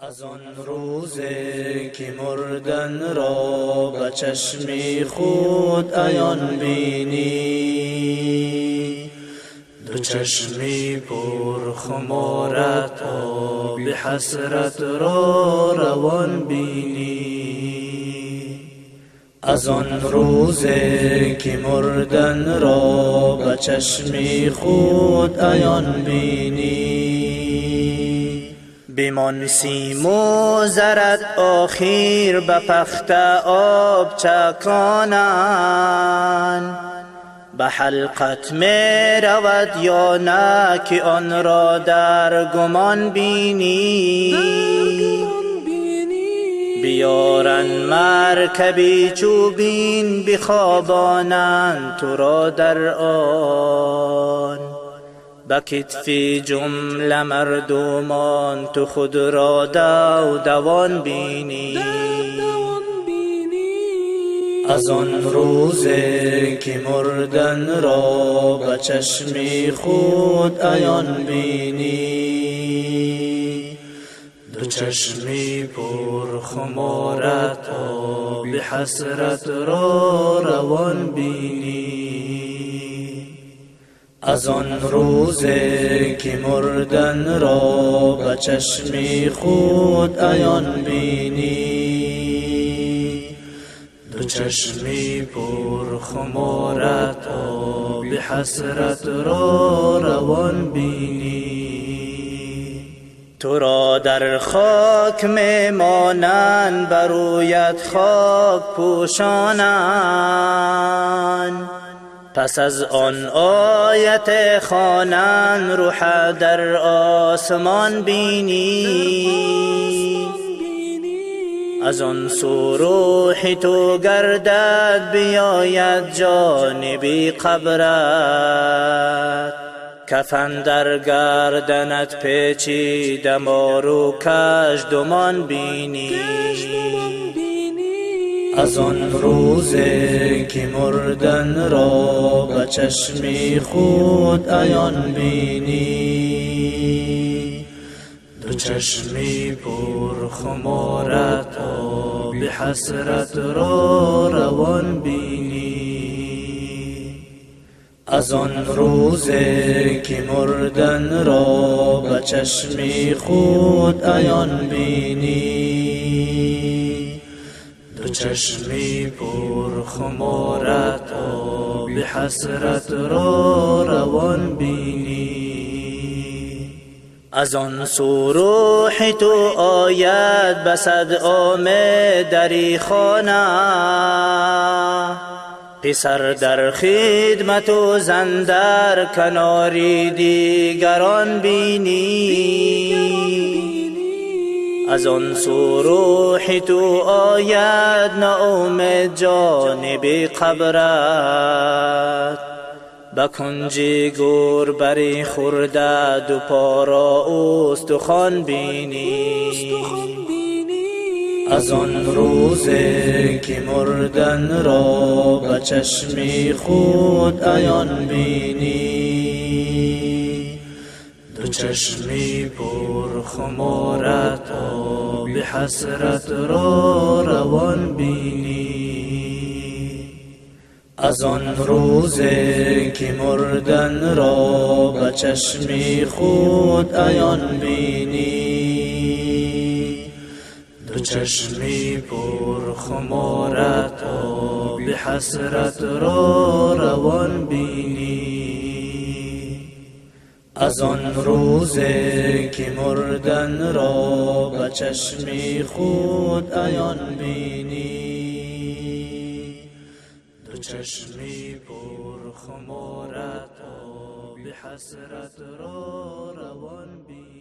از آن روزی که مردن را به چشم خود عیان بینی، دو چشمی پر خمارت آب حسرت را روان بینی. از آن روزی که مردن را به چشم خود عیان بینی، بمان سیم و زرت آخیر به پخت آب چکانند، به حلقت می رود یا نه که آن را در گمان بینی. بیارن مرکبی چوبین بخوابانند تو را در آن، به کتف جمله مردمان تو خود را دوان بینی. از آن روزی که مردن را به چشم خود عیان بینی، دو چشمی پر خمارت آب حسرت را روان بینی. از آن روزی که مردن را به چشم خود عیان بینی، دو چشمی پر خمارت آب حسرت را روان بینی. تو را در خاک میمانند برویت خاک پوشانند، پس از آن آیت خوانند روح در آسمان بینی. از آن سو روح تو گردد بیاید جانب قبرت، کفن در گردنت پیچیده مار و کژدمان بینی. از آن روزی که مردن را به چشم خود عیان بینی، دو چشمی پر خمارت آب حسرت را روان بینی. از آن روزی که مردن را به چشم خود عیان بینی، دو چشمی پر خمارت آب حسرت را روان بینی. از آن سو روح تو آید به صدعا دری خانه، پسر در خدمت و زن در کناری دیگران بینی. از آن سو روح تو آید ناامید جانب قبرت، به کنج گور بری خورده دو پارا استخوان بینی. از آن روزی که مردن را به چشم خود عیان بینی، دو چشمی پر خمارت آب حسرت را روان بینی. از آن روزی که مردن را به چشم خود عیان بینی، دو چشمی پر خمارت آب حسرت را روان بینی. از آن روزی که مردن را به چشم خود عیان بینی، دو چشمی پر خمارت آب حسرت را روان بینی.